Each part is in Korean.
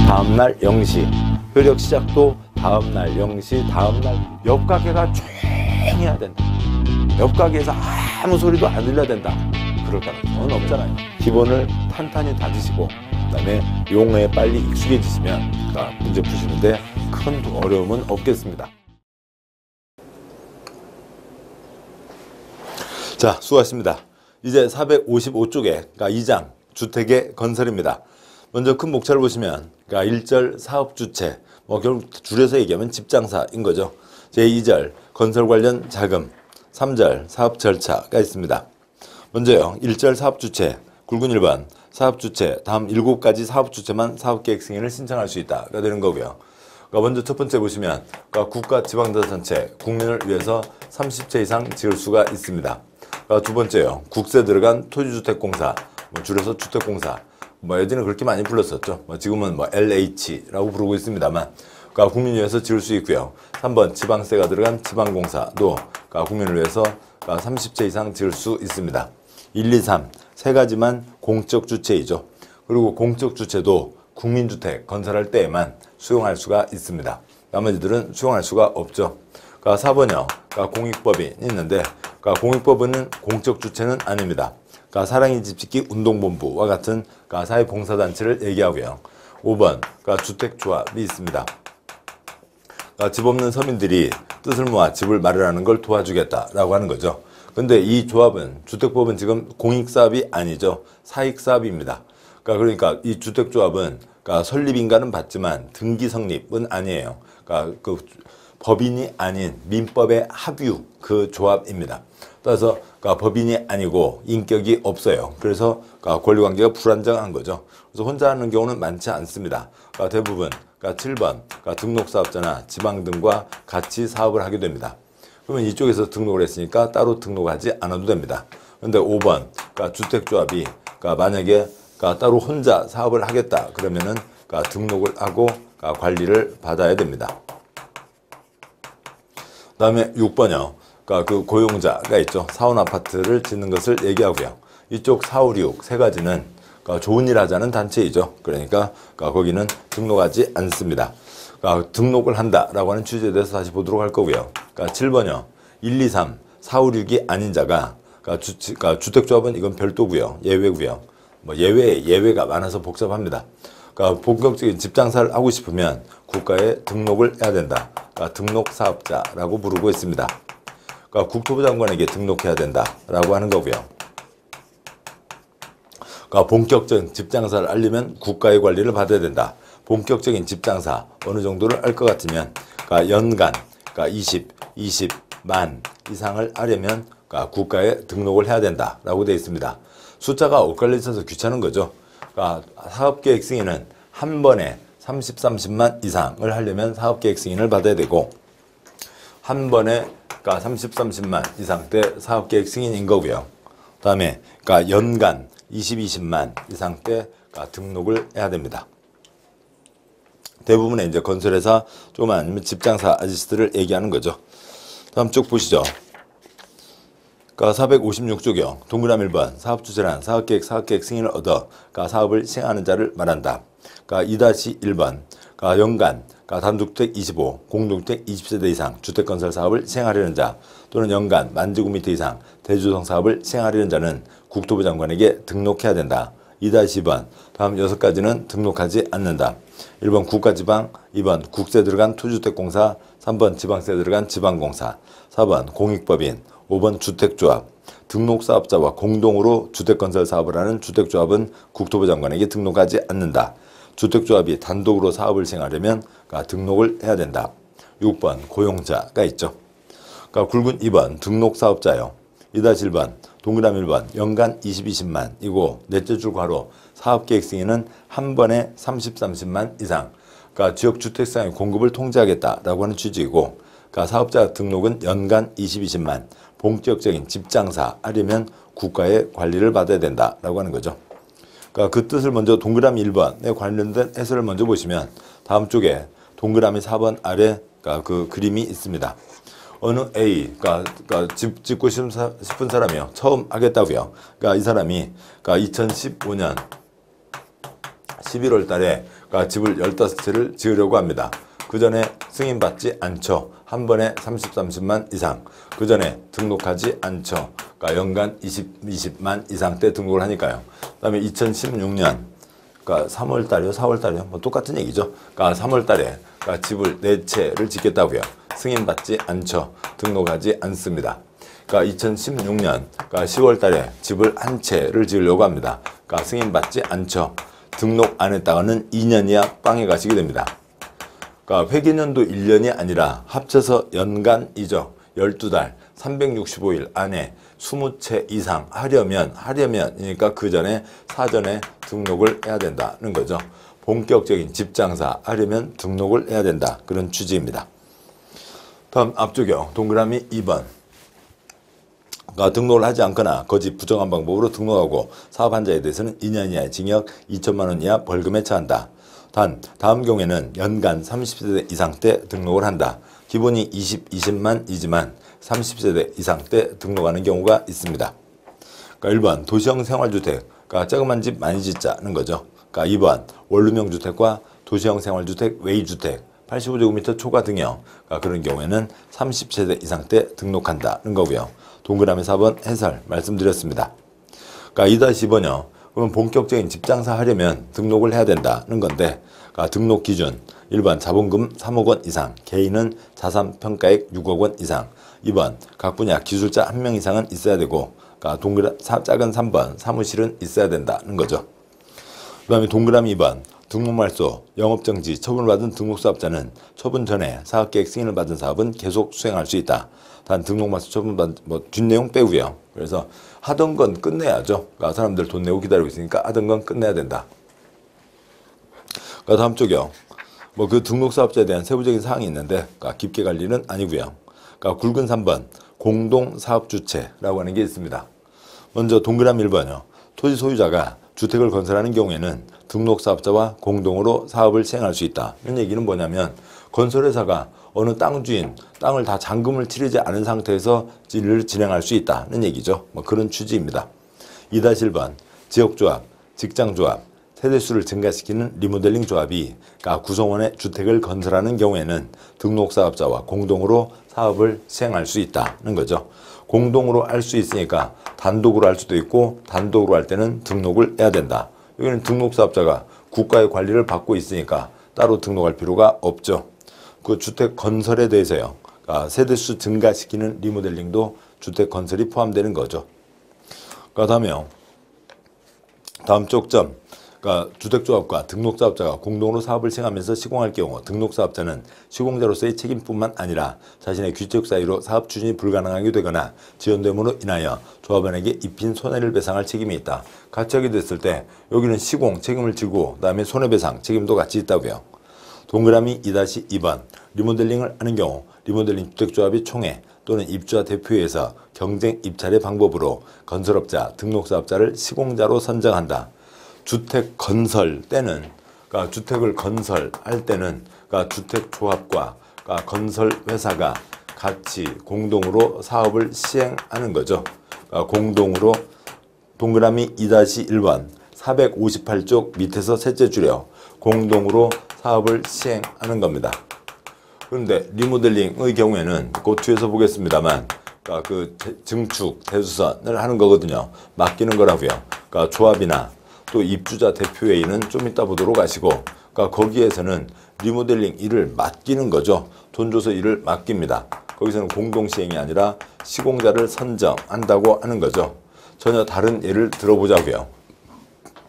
다음날 0시, 효력 시작도 다음날 0시, 다음날 옆 가게가 조용해야 된다. 옆 가게에서 아무 소리도 안 들려야 된다. 그럴 가능성은 없잖아요. 기본을 탄탄히 다지시고 그다음에 용어에 빨리 익숙해지시면 문제 푸시는데 큰 어려움은 없겠습니다. 자, 수고하셨습니다. 이제 455쪽에 2장 주택의 건설입니다. 먼저 큰 목차를 보시면 1절 사업주체, 결국 줄여서 얘기하면 집장사인 거죠. 제2절 건설 관련 자금, 3절 사업 절차가 있습니다. 먼저요, 1절 사업주체, 굵은 1번 사업주체, 다음 7가지 사업주체만 사업계획 승인을 신청할 수 있다가 되는 거고요. 먼저 첫 번째 보시면 국가 지방자치단체, 국민을 위해서 30채 이상 지을 수가 있습니다. 두 번째요, 국세 들어간 토지주택공사, 줄여서 주택공사, 예전에 그렇게 많이 불렀었죠. 지금은 LH라고 부르고 있습니다만 국민을 위해서 지을 수 있고요. 3번 지방세가 들어간 지방공사도 국민을 위해서 30채 이상 지을 수 있습니다. 1, 2, 3 세 가지만 공적 주체이죠. 그리고 공적 주체도 국민주택 건설할 때에만 수용할 수가 있습니다. 나머지들은 수용할 수가 없죠. 4번이요. 공익법이 있는데 공익법은 공적 주체는 아닙니다. 사랑의 집짓기 운동본부와 같은 사회봉사단체를 얘기하고요. 5번 주택조합이 있습니다. 집 없는 서민들이 뜻을 모아 집을 마련하는 걸 도와주겠다라고 하는 거죠. 근데 이 조합은, 주택법은 지금 공익사업이 아니죠. 사익사업입니다. 그러니까 이 주택조합은 설립인가는 받지만 등기 성립은 아니에요. 그 법인이 아닌 민법의 합유 그 조합입니다. 따라서 법인이 아니고 인격이 없어요. 그래서 권리관계가 불안정한 거죠. 그래서 혼자 하는 경우는 많지 않습니다. 대부분 7번 등록사업자나 지방 등과 같이 사업을 하게 됩니다. 그러면 이쪽에서 등록을 했으니까 따로 등록하지 않아도 됩니다. 그런데 5번 주택조합이 만약에 따로 혼자 사업을 하겠다 그러면은 등록을 하고 관리를 받아야 됩니다. 그 다음에 6번이요. 그 고용자가 있죠. 사원 아파트를 짓는 것을 얘기하고요. 이쪽 4, 5, 6 세 가지는 좋은 일 하자는 단체이죠. 그러니까 거기는 등록하지 않습니다. 등록을 한다라고 하는 취지에 대해서 다시 보도록 할 거고요. 7번이요. 1, 2, 3, 4, 5, 6이 아닌 자가 주택조합은 이건 별도고요. 예외고요. 예외가 많아서 복잡합니다. 본격적인 집장사를 하고 싶으면 국가에 등록을 해야 된다. 등록사업자라고 부르고 있습니다. 국토부 장관에게 등록해야 된다라고 하는 거고요. 본격적인 집장사를 하려면 국가의 관리를 받아야 된다. 본격적인 집장사 어느 정도를 할 것 같으면 연간 20만 이상을 하려면 국가에 등록을 해야 된다라고 되어 있습니다. 숫자가 엇갈려 있어서 귀찮은 거죠. 사업계획 승인은 한 번에 30만 이상을 하려면 사업계획 승인을 받아야 되고 한 번에 30만 이상 때 사업계획 승인인 거고요. 그 다음에 연간 20만 이상 때 등록을 해야 됩니다. 대부분의 이제 건설회사 조금 아니면 집장사 아저씨들을 얘기하는 거죠. 다음 쪽 보시죠. 456쪽이요. 동그라미 1번 사업주체란 사업계획 승인을 얻어 사업을 시행하는 자를 말한다. 2-1번 연간 단독주택 25, 공동주택 20세대 이상 주택건설 사업을 시행하려는 자 또는 연간 10,000제곱미터 이상 대주성 사업을 시행하려는 자는 국토부 장관에게 등록해야 된다. 2-2번 다음 6가지는 등록하지 않는다. 1번 국가지방, 2번 국세 들어간 토지주택공사, 3번 지방세 들어간 지방공사, 4번 공익법인, 5번 주택조합. 등록사업자와 공동으로 주택건설 사업을 하는 주택조합은 국토부 장관에게 등록하지 않는다. 주택조합이 단독으로 사업을 시행하려면 등록을 해야 된다. 6번 고용자가 있죠. 굵은 2번 등록사업자요. 2-1번 동그라미 1번 연간 20만 이고 넷째 줄 괄호 사업계획 승인은 한 번에 30만 이상 지역주택상의 공급을 통제하겠다라고 하는 취지이고 사업자 등록은 연간 20만 본격적인 집장사 하려면 국가의 관리를 받아야 된다라고 하는 거죠. 그 뜻을 먼저 동그라미 1번에 관련된 해설을 먼저 보시면 다음 쪽에 동그라미 4번 아래 그 그림이 있습니다. 어느 A, 집 짓고 싶은 사람이요. 처음 하겠다고요. 이 사람이 2015년 11월 달에 집을 15채를 지으려고 합니다. 그 전에 승인받지 않죠. 한 번에 30만 이상. 그 전에 등록하지 않죠. 연간 20만 이상대 등록을 하니까요. 그 다음에 2016년 3월 달이요, 4월 달이요. 뭐 똑같은 얘기죠. 3월 달에 집을 4채를 짓겠다고요. 승인받지 않죠. 등록하지 않습니다. 2016년 10월 달에 집을 1채를 지으려고 합니다. 승인받지 않죠. 등록 안 했다가는 2년이야 빵에 가시게 됩니다. 회계년도 1년이 아니라 합쳐서 연간이죠. 12달 365일 안에 20채 이상 하려면이니까 그 전에 사전에 등록을 해야 된다는 거죠. 본격적인 집장사 하려면 등록을 해야 된다. 그런 취지입니다. 다음 앞쪽이요. 동그라미 2번. 등록을 하지 않거나 거짓 부정한 방법으로 등록하고 사업한 자에 대해서는 2년 이하의 징역 2천만 원 이하 벌금에 처한다. 단 다음 경우에는 연간 30세대 이상 때 등록을 한다. 기본이 20만이지만 30세대 이상 때 등록하는 경우가 있습니다. 1번 도시형 생활주택, 조그만 집 많이 짓자는 거죠. 2번 원룸형 주택과 도시형 생활주택, 외이주택, 85제곱미터 초과 등형, 그런 경우에는 30세대 이상 때 등록한다는 거고요. 동그라미 4번 해설 말씀드렸습니다. 2-2번이요. 그러면 본격적인 집장사 하려면 등록을 해야 된다는 건데, 등록 기준 1번 자본금 3억 원 이상, 개인은 자산 평가액 6억 원 이상. 2번 각 분야 기술자 1명 이상은 있어야 되고, 작은 3번 사무실은 있어야 된다는 거죠. 그 다음에 동그라미 2번 등록 말소, 영업정지, 처분받은 등록사업자는 처분 전에 사업계획 승인을 받은 사업은 계속 수행할 수 있다. 단 등록 말소 처분받은 뒷내용 빼고요. 그래서 하던 건 끝내야죠. 사람들 돈 내고 기다리고 있으니까 하던 건 끝내야 된다. 다음 쪽이요. 그 등록사업자에 대한 세부적인 사항이 있는데 깊게 갈 일은 아니고요. 굵은 3번 공동사업주체라고 하는 게 있습니다. 먼저 동그라미 1번이요. 토지 소유자가 주택을 건설하는 경우에는 등록사업자와 공동으로 사업을 시행할 수 있다. 이런 얘기는 뭐냐면 건설회사가 어느 땅 주인, 땅을 다 잔금을 치르지 않은 상태에서 일을 진행할 수 있다는 얘기죠. 그런 취지입니다. 2-1번 지역조합, 직장조합, 세대수를 증가시키는 리모델링 조합이 구성원의 주택을 건설하는 경우에는 등록사업자와 공동으로 사업을 시행할 수 있다는 거죠. 공동으로 할 수 있으니까 단독으로 할 수도 있고 단독으로 할 때는 등록을 해야 된다. 여기는 등록사업자가 국가의 관리를 받고 있으니까 따로 등록할 필요가 없죠. 그 주택 건설에 대해서요. 세대수 증가시키는 리모델링도 주택 건설이 포함되는 거죠. 다음에요. 다음 쪽점. 주택조합과 등록사업자가 공동으로 사업을 시행하면서 시공할 경우 등록사업자는 시공자로서의 책임뿐만 아니라 자신의 규칙 사유로 사업 추진이 불가능하게 되거나 지연됨으로 인하여 조합원에게 입힌 손해를 배상할 책임이 있다. 같이 하게 됐을 때 여기는 시공 책임을 지고 그다음에 손해배상 책임도 같이 있다고요. 동그라미 2-2번 리모델링을 하는 경우 리모델링 주택조합이 총회 또는 입주자 대표회에서 경쟁 입찰의 방법으로 건설업자, 등록사업자를 시공자로 선정한다. 주택 건설 때는, 주택을 건설할 때는, 주택조합과 건설회사가 같이 공동으로 사업을 시행하는 거죠. 공동으로 동그라미 2-1번 458쪽 밑에서 셋째 줄여 공동으로 사업을 시행하는 겁니다. 그런데 리모델링의 경우에는 그 뒤에서 보겠습니다만 증축, 대수선을 하는 거거든요. 맡기는 거라고요. 조합이나 또 입주자 대표회의는 좀 이따 보도록 하시고, 거기에서는 리모델링 일을 맡기는 거죠. 돈 줘서 일을 맡깁니다. 거기서는 공동시행이 아니라 시공자를 선정한다고 하는 거죠. 전혀 다른 예를 들어보자고요.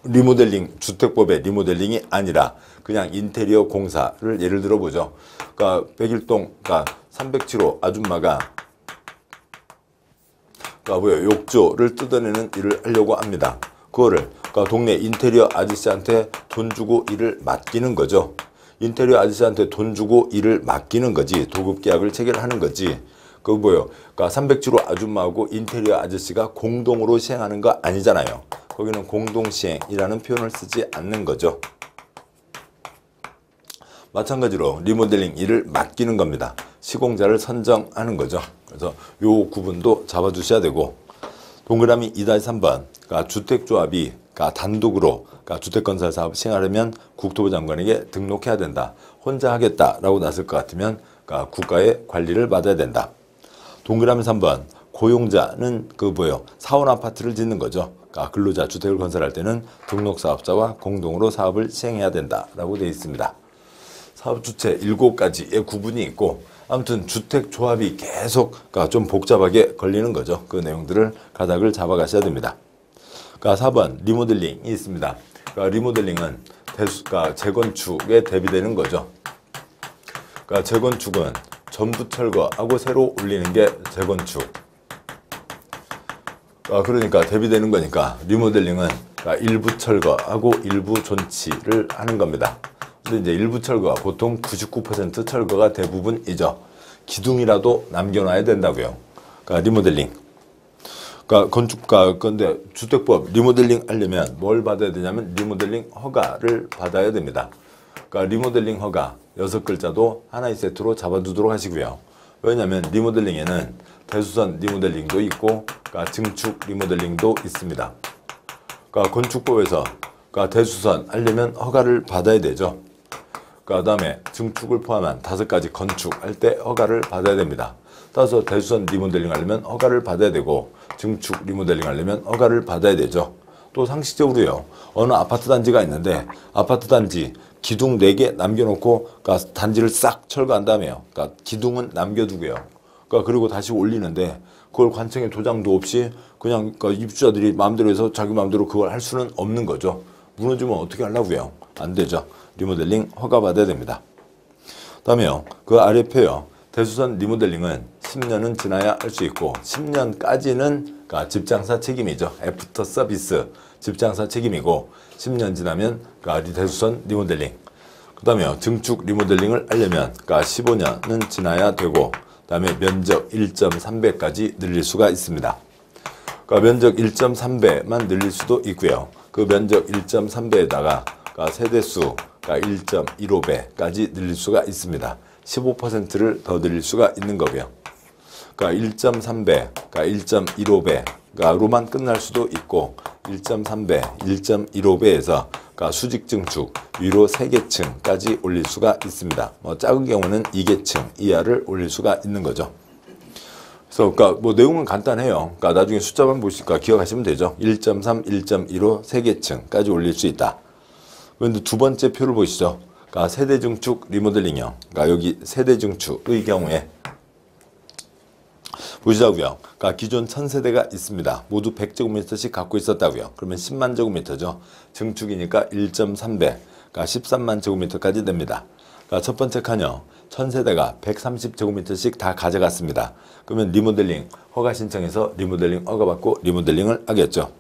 리모델링, 주택법의 리모델링이 아니라 그냥 인테리어 공사를 예를 들어보죠. 백일동 307호 아줌마가 욕조를 뜯어내는 일을 하려고 합니다. 그거를 동네 인테리어 아저씨한테 돈 주고 일을 맡기는 거죠. 인테리어 아저씨한테 돈 주고 일을 맡기는 거지. 도급계약을 체결하는 거지. 307호 아줌마하고 인테리어 아저씨가 공동으로 시행하는 거 아니잖아요. 거기는 공동시행이라는 표현을 쓰지 않는 거죠. 마찬가지로 리모델링 일을 맡기는 겁니다. 시공자를 선정하는 거죠. 그래서 요 구분도 잡아주셔야 되고, 동그라미 2-3번 주택조합이 단독으로 주택건설 사업 시행하려면 국토부 장관에게 등록해야 된다. 혼자 하겠다라고 나설 것 같으면 국가의 관리를 받아야 된다. 동그라미 3번 고용자는 사원 아파트를 짓는 거죠. 근로자 주택을 건설할 때는 등록사업자와 공동으로 사업을 시행해야 된다라고 되어 있습니다. 사업 주체 7가지의 구분이 있고 아무튼 주택 조합이 계속 좀 복잡하게 걸리는 거죠. 그 내용들을 가닥을 잡아가셔야 됩니다. 4번 리모델링이 있습니다. 리모델링은 재건축에 대비되는 거죠. 재건축은 전부 철거하고 새로 올리는 게 재건축. 그러니까 대비되는 거니까 리모델링은 일부 철거하고 일부 존치를 하는 겁니다. 근데 이제 일부 철거가 보통 99% 철거가 대부분이죠. 기둥이라도 남겨놔야 된다고요. 리모델링. 근데 주택법 리모델링 하려면 뭘 받아야 되냐면 리모델링 허가를 받아야 됩니다. 리모델링 허가 6글자도 하나의 세트로 잡아두도록 하시고요. 왜냐하면 리모델링에는 대수선 리모델링도 있고 증축 리모델링도 있습니다. 건축법에서 대수선 하려면 허가를 받아야 되죠. 그 다음에 증축을 포함한 5가지 건축할 때 허가를 받아야 됩니다. 따라서 대수선 리모델링 하려면 허가를 받아야 되고 증축 리모델링 하려면 허가를 받아야 되죠. 또 상식적으로요. 어느 아파트 단지가 있는데 아파트 단지 기둥 4개 남겨놓고 단지를 싹 철거한 다음에요. 기둥은 남겨두고요. 그리고 다시 올리는데 그걸 관청에 도장도 없이 그냥 입주자들이 마음대로 해서 자기 마음대로 그걸 할 수는 없는 거죠. 무너지면 어떻게 하려고요? 안 되죠. 리모델링 허가 받아야 됩니다. 다음에요. 그 아래 표요. 대수선 리모델링은 10년은 지나야 할 수 있고 10년까지는 집장사 책임이죠. 애프터 서비스 집장사 책임이고 10년 지나면 대수선 리모델링. 그 다음에 증축 리모델링을 하려면 15년은 지나야 되고 그 다음에 면적 1.3배까지 늘릴 수가 있습니다. 면적 1.3배만 늘릴 수도 있고요. 그 면적 1.3배에다가 세대수 1.15배까지 늘릴 수가 있습니다. 15%를 더 늘릴 수가 있는 거고요. 1.3배, 1.15배로만 끝날 수도 있고 1.3배, 1.15배에서 수직 증축 위로 3계층까지 올릴 수가 있습니다. 작은 경우는 2계층 이하를 올릴 수가 있는 거죠. 그래서 내용은 간단해요. 나중에 숫자만 보시니까 기억하시면 되죠. 1.3, 1.15, 3계층까지 올릴 수 있다. 그런데 두 번째 표를 보시죠. 세대 증축 리모델링형. 여기 세대 증축의 경우에 보시자고요. 기존 1000세대가 있습니다. 모두 100제곱미터씩 갖고 있었다고요. 그러면 10만 제곱미터죠. 증축이니까 1.3배, 13만 제곱미터까지 됩니다. 첫 번째 칸요. 1000세대가 130제곱미터씩 다 가져갔습니다. 그러면 리모델링 허가 신청해서 리모델링 허가받고 리모델링을 하겠죠.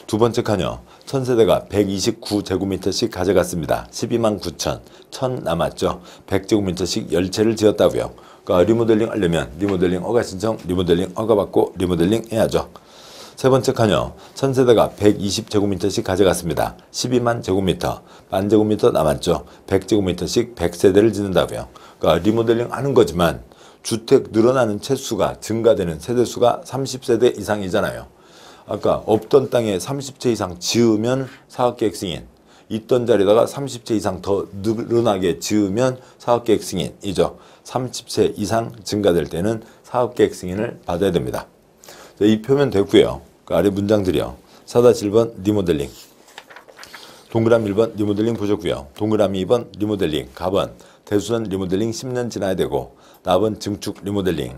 두 번째 칸요. 1000세대가 129제곱미터씩 가져갔습니다. 12만 9천, 1000 남았죠. 100제곱미터씩 10채를 지었다고요. 리모델링 하려면 리모델링 허가 신청, 리모델링 허가받고 리모델링 해야죠. 세 번째 칸요. 1000세대가 120제곱미터씩 가져갔습니다. 12만 제곱미터, 만 제곱미터 남았죠. 100제곱미터씩 100세대를 짓는다고요. 리모델링 하는 거지만 주택 늘어나는 채수가 증가되는 세대수가 30세대 이상이잖아요. 아까 없던 땅에 30채 이상 지으면 사업계획 승인, 있던 자리에다가 30채 이상 더 늘어나게 지으면 사업계획 승인이죠. 30채 이상 증가될 때는 사업계획 승인을 받아야 됩니다. 이 표면 됐고요. 아래 문장들이요. 4-1번 리모델링. 동그라미 1번 리모델링 보셨고요. 동그라미 2번 리모델링. 가번 대수선 리모델링 10년 지나야 되고 나번 증축 리모델링.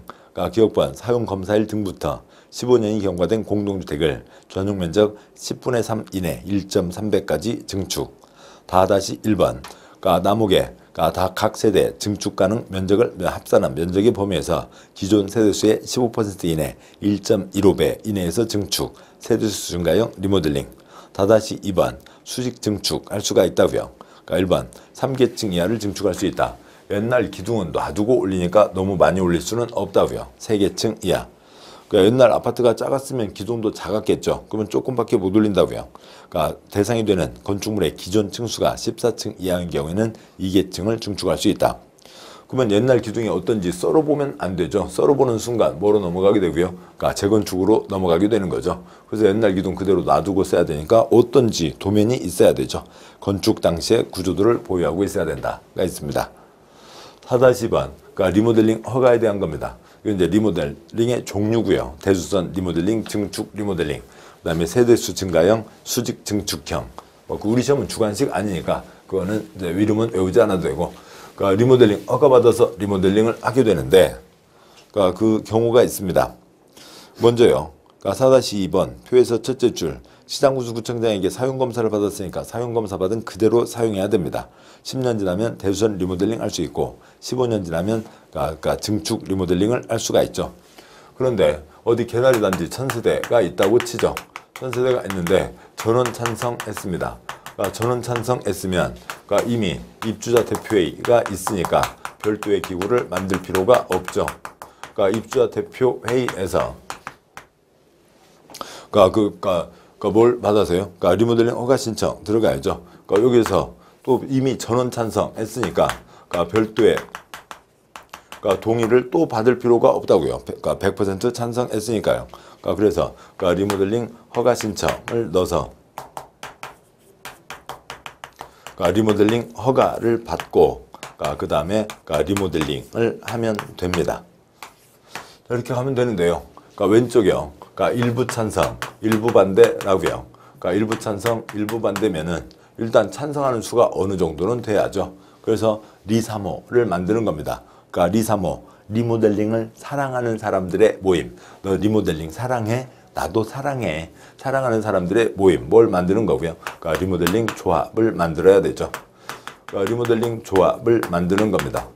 기억번 사용검사일 등부터 15년이 경과된 공동주택을 전용면적 10분의 3 이내 1.3배까지 증축. 4-1번 나무개 각 세대 증축 가능 면적을 합산한 면적의 범위에서 기존 세대수의 15% 이내 1.15배 이내에서 증축, 세대수 증가형 리모델링. 4-2번 수직 증축 할 수가 있다고요. 1번 3계층 이하를 증축할 수 있다. 옛날 기둥은 놔두고 올리니까 너무 많이 올릴 수는 없다고요. 3계층 이하. 옛날 아파트가 작았으면 기둥도 작았겠죠. 그러면 조금밖에 못 올린다고요. 대상이 되는 건축물의 기존 층수가 14층 이하인 경우에는 2계층을 증축할 수 있다. 그러면 옛날 기둥이 어떤지 썰어보면 안 되죠. 썰어보는 순간 뭐로 넘어가게 되고요. 그러니까 재건축으로 넘어가게 되는 거죠. 그래서 옛날 기둥 그대로 놔두고 써야 되니까 어떤지 도면이 있어야 되죠. 건축 당시의 구조들을 보유하고 있어야 된다가 있습니다. 4-2번, 그러니까 리모델링 허가에 대한 겁니다. 이건 이제 리모델링의 종류고요. 대수선 리모델링, 증축 리모델링, 그다음에 세대수 증가형, 수직 증축형. 우리 시험은 주관식 아니니까 그거는 이제 이름은 외우지 않아도 되고. 그러니까 리모델링 허가받아서 리모델링을 하게 되는데, 그러니까 그 경우가 있습니다. 먼저요. 그러니까 4-2번 표에서 첫째 줄 시장구수구청장에게 사용검사를 받았으니까 사용검사 받은 그대로 사용해야 됩니다. 10년 지나면 대수선 리모델링 할 수 있고 15년 지나면 그러니까 증축 리모델링을 할 수가 있죠. 그런데 어디 개나리 단지 1000세대가 있다고 치죠. 1000세대가 있는데 전원 찬성했습니다. 그러니까 전원 찬성했으면 그러니까 이미 입주자 대표회의가 있으니까 별도의 기구를 만들 필요가 없죠. 그러니까 입주자 대표회의에서 그러니까 뭘 받아서요? 그러니까 리모델링 허가 신청 들어가야죠. 그러니까 여기서 또 이미 전원 찬성했으니까 그러니까 별도의 그러니까 동의를 또 받을 필요가 없다고요. 그러니까 100% 찬성했으니까요. 그러니까 그래서 그러니까 리모델링 허가 신청을 넣어서 그러니까 리모델링 허가를 받고 그러니까 그 다음에 그러니까 리모델링을 하면 됩니다. 이렇게 하면 되는데요. 그러니까 왼쪽이요. 그러니까 일부 찬성, 일부 반대라고요. 그러니까 일부 찬성, 일부 반대면은 일단 찬성하는 수가 어느 정도는 돼야죠. 그래서 리사모를 만드는 겁니다. 그러니까 리사모, 리모델링을 사랑하는 사람들의 모임. 너 리모델링 사랑해? 나도 사랑해. 사랑하는 사람들의 모임. 뭘 만드는 거고요. 그러니까 리모델링 조합을 만들어야 되죠. 그러니까 리모델링 조합을 만드는 겁니다.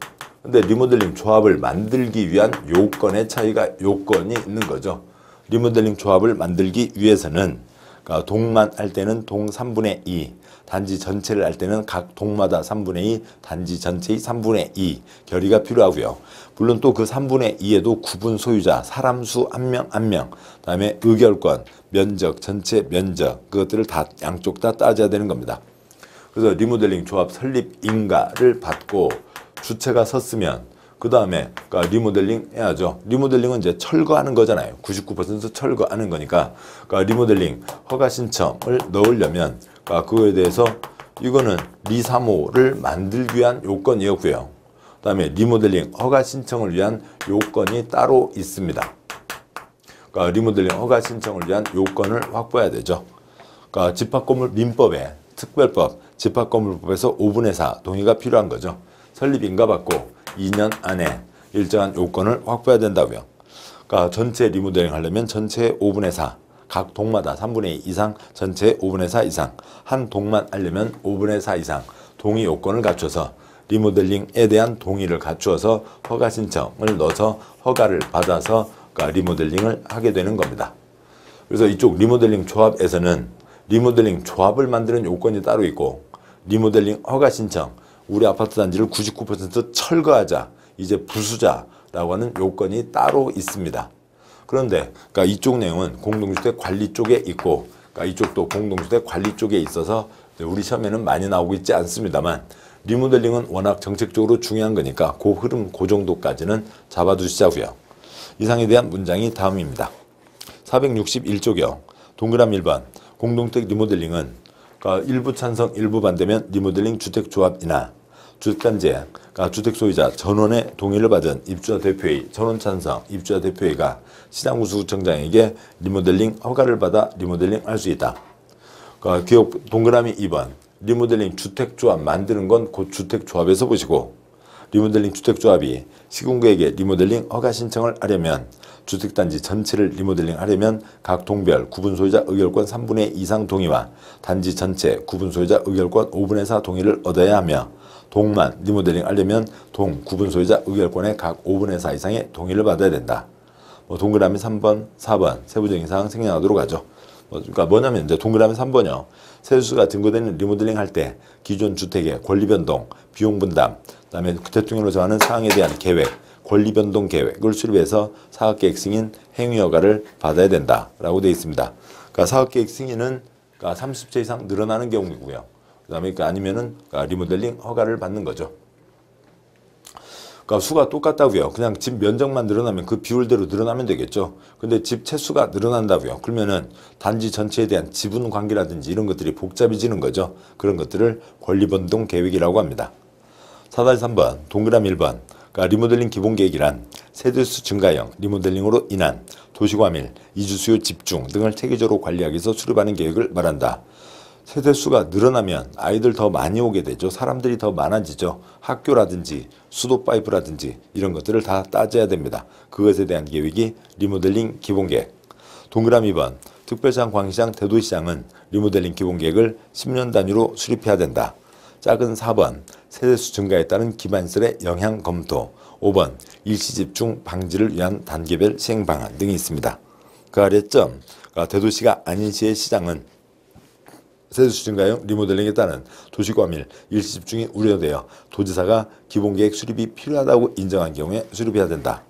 근데 리모델링 조합을 만들기 위한 요건이 있는 거죠. 리모델링 조합을 만들기 위해서는 그러니까 동만 할 때는 동 3분의 2, 단지 전체를 할 때는 각 동마다 3분의 2, 단지 전체의 3분의 2 결의가 필요하고요. 물론 또 그 3분의 2에도 구분 소유자, 사람 수 한 명 한 명, 그다음에 의결권, 면적, 전체 면적 그것들을 다 양쪽 다 따져야 되는 겁니다. 그래서 리모델링 조합 설립 인가를 받고 주체가 섰으면 그 다음에 그러니까 리모델링 해야죠. 리모델링은 이제 철거하는 거잖아요. 99% 철거하는 거니까 그러니까 리모델링 허가 신청을 넣으려면 그러니까 그거에 대해서 이거는 리사모를 만들기 위한 요건이었고요. 그 다음에 리모델링 허가 신청을 위한 요건이 따로 있습니다. 그러니까 리모델링 허가 신청을 위한 요건을 확보해야 되죠. 그러니까 집합건물 민법에 특별법 집합건물법에서 5분의 4 동의가 필요한 거죠. 설립 인가 받고 2년 안에 일정한 요건을 확보해야 된다고요. 그러니까 전체 리모델링 하려면 전체의 5분의 4, 각 동마다 3분의 2 이상, 전체의 5분의 4 이상, 한 동만 하려면 5분의 4 이상 동의 요건을 갖춰서 리모델링에 대한 동의를 갖추어서 허가 신청을 넣어서 허가를 받아서 그러니까 리모델링을 하게 되는 겁니다. 그래서 이쪽 리모델링 조합에서는 리모델링 조합을 만드는 요건이 따로 있고 리모델링 허가 신청 우리 아파트 단지를 99% 철거하자, 이제 부수자라고 하는 요건이 따로 있습니다. 그런데 그러니까 이쪽 내용은 공동주택 관리 쪽에 있고 그러니까 이쪽도 공동주택 관리 쪽에 있어서 우리 시험에는 많이 나오고 있지 않습니다만 리모델링은 워낙 정책적으로 중요한 거니까 그 흐름 그 정도까지는 잡아두시자고요. 이상에 대한 문장이 다음입니다. 461쪽이요. 동그라미 1번 공동주택 리모델링은 그러니까 일부 찬성, 일부 반대면 리모델링 주택조합이나 주택단지, 그러니까 주택 소유자 전원의 동의를 받은 입주자 대표회의, 전원 찬성 입주자 대표회의가 시장구수구청장에게 리모델링 허가를 받아 리모델링 할 수 있다. 그러니까 기억 동그라미 2번 리모델링 주택조합 만드는 건 곧 주택조합에서 보시고 리모델링 주택조합이 시군구에게 리모델링 허가 신청을 하려면 주택단지 전체를 리모델링 하려면 각 동별 구분소유자 의결권 3분의 2 이상 동의와 단지 전체 구분소유자 의결권 5분의 4 동의를 얻어야 하며 동만 리모델링 하려면 동 구분소유자 의결권의 각 5분의 4 이상의 동의를 받아야 된다. 동그라미 3번, 4번 세부적인 사항 생략하도록 하죠. 그러니까 뭐냐면 이제 동그라미 3번이요. 세수가 증거되는 리모델링 할 때 기존 주택의 권리변동, 비용분담, 그다음에 대통령으로 정하는 사항에 대한 계획, 권리변동 계획을 수립해서 사업계획 승인 행위허가를 받아야 된다라고 되어 있습니다. 그러니까 사업계획 승인은 그러니까 30세 이상 늘어나는 경우이고요. 그다음에 아니면은 리모델링 허가를 받는 거죠. 그러니까 수가 똑같다고요. 그냥 집 면적만 늘어나면 그 비율대로 늘어나면 되겠죠. 근데 집 채수가 늘어난다고요. 그러면은 단지 전체에 대한 지분 관계라든지 이런 것들이 복잡해지는 거죠. 그런 것들을 권리변동 계획이라고 합니다. 4-3번 동그라미 1번 그러니까 리모델링 기본계획이란 세대수 증가형 리모델링으로 인한 도시과밀, 이주수요 집중 등을 체계적으로 관리하기 위해서 수립하는 계획을 말한다. 세대수가 늘어나면 아이들 더 많이 오게 되죠. 사람들이 더 많아지죠. 학교라든지 수도 파이프라든지 이런 것들을 다 따져야 됩니다. 그것에 대한 계획이 리모델링 기본계획. 동그라미 2번 특별시장, 광시장, 대도시장은 리모델링 기본계획을 10년 단위로 수립해야 된다. 작은 4번 세대수 증가에 따른 기반시설의 영향 검토. 5번 일시집중 방지를 위한 단계별 시행 방안 등이 있습니다. 그 아래 점 대도시가 아닌 시의 시장은 세대수 증가형 리모델링에 따른 도시과밀, 일시집중이 우려되어 도지사가 기본계획 수립이 필요하다고 인정한 경우에 수립해야 된다.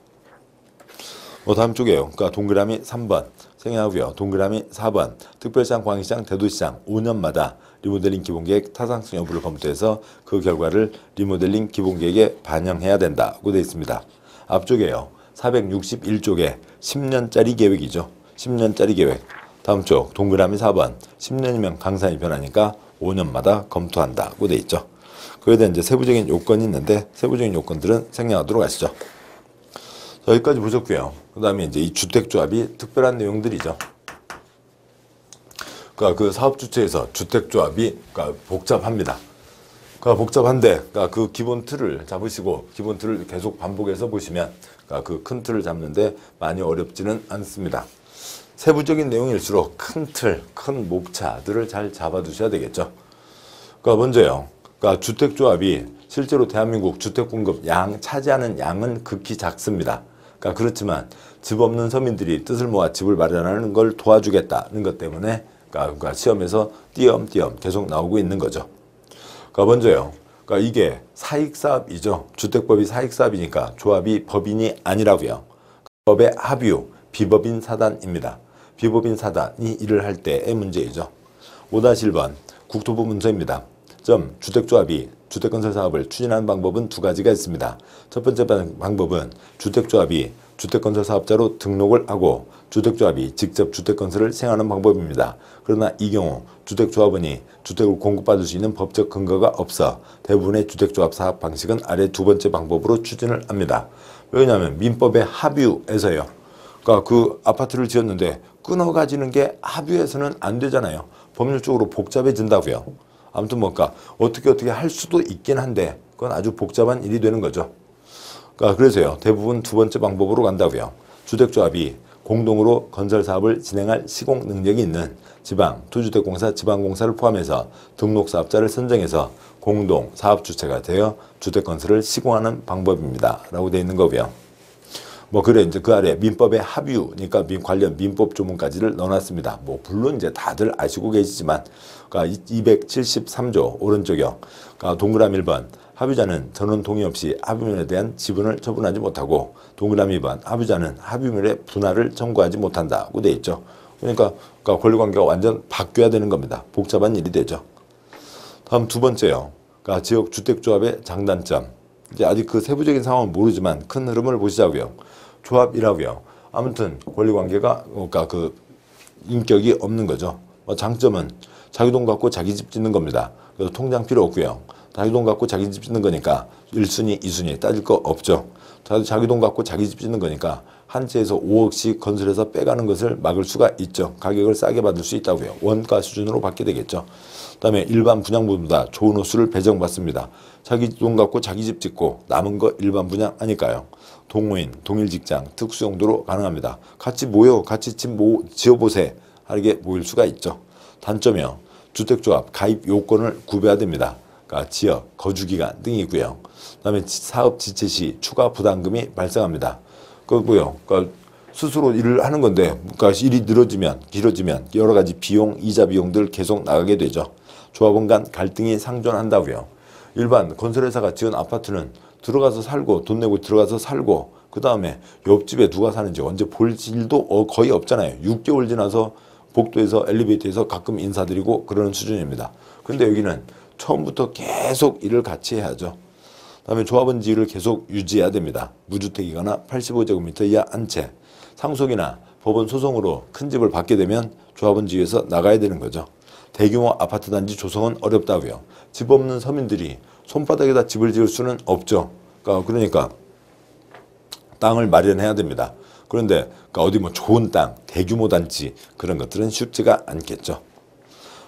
다음 쪽에요. 그러니까 동그라미 3번 생략하고요. 동그라미 4번 특별시장, 광시장, 대도시장 5년마다 리모델링 기본계획 타당성 여부를 검토해서 그 결과를 리모델링 기본계획에 반영해야 된다고 되어 있습니다. 앞쪽에요. 461쪽에 10년짜리 계획이죠. 10년짜리 계획. 다음 쪽 동그라미 4번 10년이면 강산이 변하니까 5년마다 검토한다고 돼 있죠. 그에 대한 이제 세부적인 요건이 있는데 세부적인 요건들은 생략하도록 하시죠. 여기까지 보셨고요. 그 다음에 이제 이 주택조합이 특별한 내용들이죠. 그러니까 그 사업주체에서 주택조합이 그러니까 복잡합니다. 그러니까 복잡한데 그러니까 그 기본 틀을 잡으시고 기본 틀을 계속 반복해서 보시면 그러니까 그 큰 틀을 잡는데 많이 어렵지는 않습니다. 세부적인 내용일수록 큰 틀, 큰 목차들을 잘 잡아두셔야 되겠죠. 그러니까 먼저요. 그러니까 주택조합이 실제로 대한민국 주택공급 양 차지하는 양은 극히 작습니다. 그러니까 그렇지만 집 없는 서민들이 뜻을 모아 집을 마련하는 걸 도와주겠다는 것 때문에 그러니까 시험에서 띄엄띄엄 계속 나오고 있는 거죠. 그러니까 먼저요. 그러니까 이게 사익사업이죠. 주택법이 사익사업이니까 조합이 법인이 아니라고요. 법의 합유, 비법인 사단입니다. 비법인 사단이 일을 할 때의 문제이죠. 5-1번 국토부 문서입니다. 주택조합이 주택건설사업을 추진하는 방법은 두 가지가 있습니다. 첫 번째 방법은 주택조합이 주택건설사업자로 등록을 하고 주택조합이 직접 주택건설을 시행하는 방법입니다. 그러나 이 경우 주택조합원이 주택을 공급받을 수 있는 법적 근거가 없어 대부분의 주택조합 사업 방식은 아래 두 번째 방법으로 추진을 합니다. 왜냐하면 민법의 합유에서요. 그러니까 그 아파트를 지었는데 끊어 가지는 게 합유해서는 안 되잖아요. 법률적으로 복잡해진다고요. 아무튼 뭔가 어떻게 할 수도 있긴 한데 그건 아주 복잡한 일이 되는 거죠. 그러니까 그래서요. 대부분 두 번째 방법으로 간다고요. 주택조합이 공동으로 건설사업을 진행할 시공 능력이 있는 지방, 투주택공사, 지방공사를 포함해서 등록사업자를 선정해서 공동 사업주체가 되어 주택건설을 시공하는 방법입니다. 라고 되어 있는 거고요. 그래 이제 그 아래 민법의 합유니까 관련 민법 조문까지를 넣어놨습니다. 물론 이제 다들 아시고 계시지만, 그러니까 273조 오른쪽이요. 그러니까 동그라미 1번 합유자는 전원 동의 없이 합유물에 대한 지분을 처분하지 못하고, 동그라미 2번 합유자는 합유물의 분할을 청구하지 못한다고 돼 있죠. 그러니까 권리관계가 완전 바뀌어야 되는 겁니다. 복잡한 일이 되죠. 다음 두 번째요. 그러니까 지역 주택조합의 장단점. 이제 아직 그 세부적인 상황은 모르지만 큰 흐름을 보시자고요. 조합이라고요. 아무튼 권리관계가 그러니까 그 인격이 없는 거죠. 장점은 자기 돈 갖고 자기 집 짓는 겁니다. 그래서 통장 필요 없고요. 자기 돈 갖고 자기 집 짓는 거니까 1순위, 2순위 따질 거 없죠. 자기 돈 갖고 자기 집 짓는 거니까 한 채에서 5억씩 건설해서 빼가는 것을 막을 수가 있죠. 가격을 싸게 받을 수 있다고요. 원가 수준으로 받게 되겠죠. 그다음에 일반 분양보다 좋은 호수를 배정받습니다. 자기 돈 갖고 자기 집 짓고 남은 거 일반 분양하니까요. 동호인, 동일 직장, 특수용도로 가능합니다. 같이 모여, 같이 집 지어보세 하게 모일 수가 있죠. 단점이요. 주택조합 가입 요건을 구별해야 됩니다. 그러니까 지역, 거주기간 등이 있고요. 그다음에 사업 지체 시 추가 부담금이 발생합니다. 그러니까 스스로 일을 하는 건데, 그러니까 일이 길어지면 여러 가지 비용, 이자 비용들 계속 나가게 되죠. 조합원 간 갈등이 상존한다고요. 일반 건설회사가 지은 아파트는 들어가서 살고 돈 내고 들어가서 살고 그 다음에 옆집에 누가 사는지 언제 볼 일도 거의 없잖아요. 6개월 지나서 복도에서 엘리베이터에서 가끔 인사드리고 그러는 수준입니다. 근데 여기는 처음부터 계속 일을 같이 해야죠. 다음에 조합원 지위를 계속 유지해야 됩니다. 무주택이거나 85제곱미터 이하 한 채. 상속이나 법원 소송으로 큰 집을 받게 되면 조합원 지위에서 나가야 되는 거죠. 대규모 아파트 단지 조성은 어렵다고요. 집 없는 서민들이 손바닥에다 집을 지을 수는 없죠. 그러니까 땅을 마련해야 됩니다. 그런데 어디 뭐 좋은 땅, 대규모 단지 그런 것들은 쉽지가 않겠죠.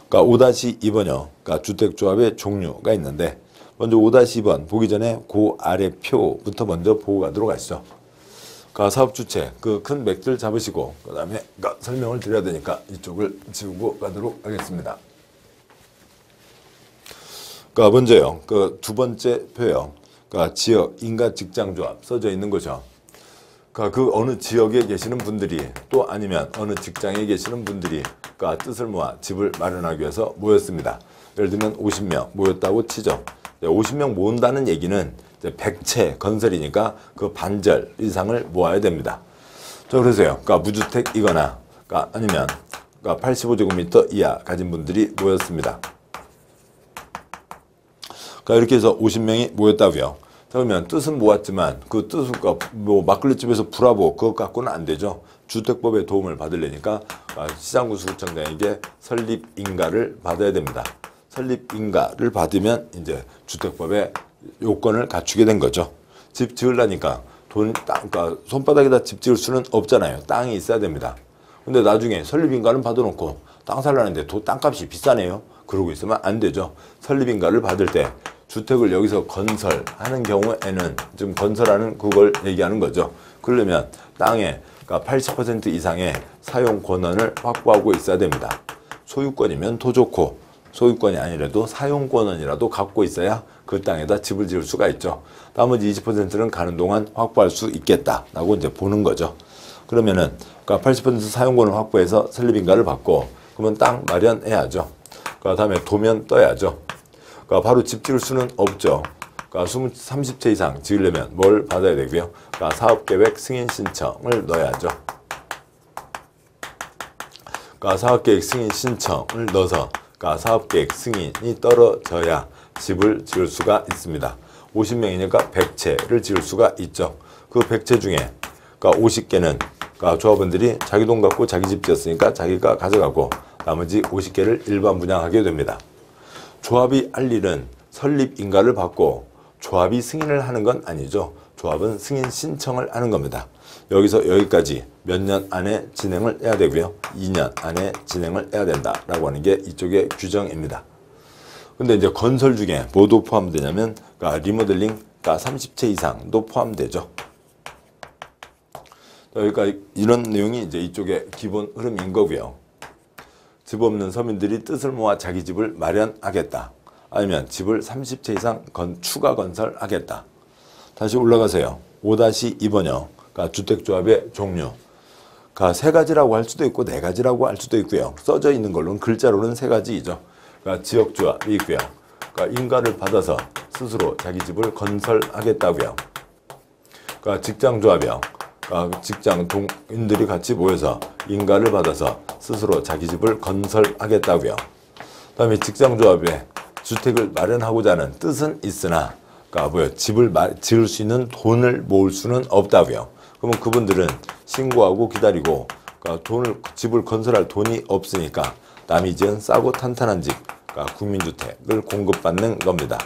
5-2번요. 주택조합의 종류가 있는데 먼저 5-2번 보기 전에 그 아래 표부터 먼저 보고 가도록 하시죠. 사업주체 그 큰 맥들 잡으시고 그 다음에 설명을 드려야 되니까 이쪽을 지우고 가도록 하겠습니다. 먼저요. 두 번째 표요. 지역 인가 직장조합 써져 있는 거죠. 그 어느 지역에 계시는 분들이 또 아니면 어느 직장에 계시는 분들이 뜻을 모아 집을 마련하기 위해서 모였습니다. 예를 들면 50명 모였다고 치죠. 50명 모은다는 얘기는 100채 건설이니까 그 반절 이상을 모아야 됩니다. 그래서요. 무주택이거나 아니면 85제곱미터 이하 가진 분들이 모였습니다. 이렇게 해서 50명이 모였다고요. 그러면 뜻은 모았지만 그 뜻은 뭐 막걸리집에서 불화보 그것 갖고는 안 되죠. 주택법의 도움을 받으려니까 시장군수구청장에게 설립인가를 받아야 됩니다. 설립인가를 받으면 이제 주택법의 요건을 갖추게 된 거죠. 집 지으려니까 손바닥에다 집 지을 수는 없잖아요. 땅이 있어야 됩니다. 근데 나중에 설립인가는 받아놓고 땅 살라는데 땅값이 비싸네요. 그러고 있으면 안 되죠. 설립인가를 받을 때 주택을 여기서 건설하는 경우에는 지금 건설하는 그걸 얘기하는 거죠. 그러려면 땅의 80% 이상의 사용 권한을 확보하고 있어야 됩니다. 소유권이면 더 좋고 소유권이 아니라도 사용 권한이라도 갖고 있어야 그 땅에다 집을 지을 수가 있죠. 나머지 20%는 가는 동안 확보할 수 있겠다라고 이제 보는 거죠. 그러면은 80% 사용권을 확보해서 설립인가를 받고 그러면 땅 마련해야죠. 다음에 도면 떠야죠. 바로 집 지을 수는 없죠. 30채 이상 지으려면 뭘 받아야 되고요. 사업계획 승인 신청을 넣어야죠. 사업계획 승인 신청을 넣어서 사업계획 승인이 떨어져야 집을 지을 수가 있습니다. 50명이니까 100채를 지을 수가 있죠. 그 100채 중에 50개는 조합원들이 자기 돈 갖고 자기 집 지었으니까 자기가 가져가고 나머지 50개를 일반 분양하게 됩니다. 조합이 할 일은 설립인가를 받고 조합이 승인을 하는 건 아니죠. 조합은 승인 신청을 하는 겁니다. 여기서 여기까지 몇 년 안에 진행을 해야 되고요. 2년 안에 진행을 해야 된다라고 하는 게 이쪽의 규정입니다. 근데 이제 건설 중에 뭐도 포함되냐면 리모델링 30채 이상도 포함되죠. 그러니까 이런 내용이 이제 이쪽의 기본 흐름인 거고요. 집 없는 서민들이 뜻을 모아 자기 집을 마련하겠다. 아니면 집을 30채 이상 추가 건설하겠다. 다시 올라가세요. 5-2번요. 주택조합의 종류. 세 가지라고 할 수도 있고 네 가지라고 할 수도 있고요. 써져 있는 걸로는 글자로는 세 가지이죠. 지역조합이 있고요. 인가를 받아서 스스로 자기 집을 건설하겠다고요. 직장조합이요. 직장 동인들이 같이 모여서 인가를 받아서 스스로 자기 집을 건설하겠다고요. 그다음에 직장조합에 주택을 마련하고자 하는 뜻은 있으나 집을 지을 수 있는 돈을 모을 수는 없다고요. 그러면 그분들은 신고하고 기다리고 집을 건설할 돈이 없으니까 남이 지은 싸고 탄탄한 집, 국민주택을 공급받는 겁니다.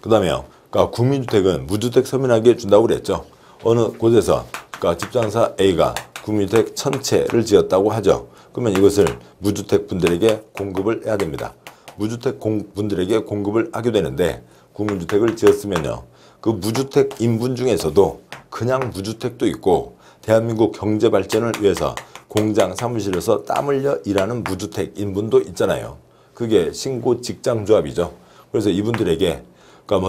그 다음에요. 국민주택은 무주택 서민에게 준다고 그랬죠. 어느 곳에서 집장사 A가 국민주택 1000채를 지었다고 하죠. 그러면 이것을 무주택 분들에게 공급을 해야 됩니다. 무주택 분들에게 공급을 하게 되는데 국민주택을 지었으면요. 그 무주택 인분 중에서도 그냥 무주택도 있고 대한민국 경제 발전을 위해서 공장 사무실에서 땀 흘려 일하는 무주택 인분도 있잖아요. 그게 신고 직장조합이죠. 그래서 이분들에게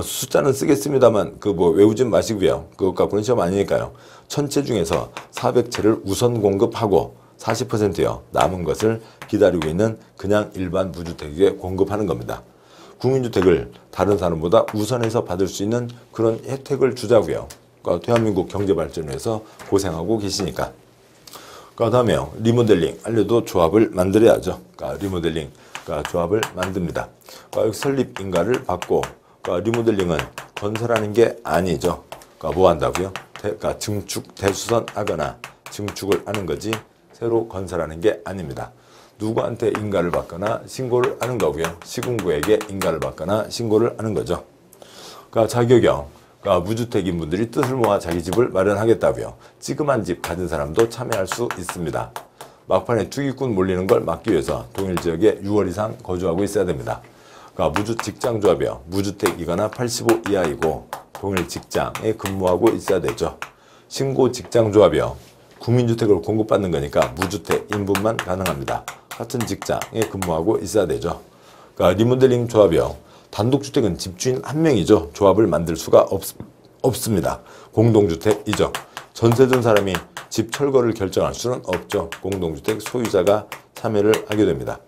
숫자는 쓰겠습니다만 외우지 마시고요. 그것 갖고는 시험 아니니까요. 1000채 중에서 400채를 우선 공급하고 40%요. 남은 것을 기다리고 있는 그냥 일반 무주택에게 공급하는 겁니다. 국민주택을 다른 사람보다 우선해서 받을 수 있는 그런 혜택을 주자고요. 대한민국 경제 발전을 위해서 고생하고 계시니까. 그 다음에요. 리모델링 알려도 조합을 만들어야죠. 리모델링 조합을 만듭니다. 여기 설립 인가를 받고 리모델링은 건설하는 게 아니죠. 뭐 한다고요? 증축, 대수선하거나 증축을 하는 거지 새로 건설하는 게 아닙니다. 누구한테 인가를 받거나 신고를 하는 거고요. 시군구에게 인가를 받거나 신고를 하는 거죠. 자격형, 무주택인 분들이 뜻을 모아 자기 집을 마련하겠다고요. 찌그만 집 가진 사람도 참여할 수 있습니다. 막판에 투기꾼 몰리는 걸 막기 위해서 동일 지역에 6월 이상 거주하고 있어야 됩니다. 무주 직장조합이요. 무주택이거나 85 이하이고 동일 직장에 근무하고 있어야 되죠. 신고 직장조합이요. 국민주택을 공급받는 거니까 무주택 인분만 가능합니다. 같은 직장에 근무하고 있어야 되죠. 리모델링 조합이요. 단독주택은 집주인 한 명이죠. 조합을 만들 수가 없습니다. 공동주택이죠. 전세 준 사람이 집 철거를 결정할 수는 없죠. 공동주택 소유자가 참여를 하게 됩니다.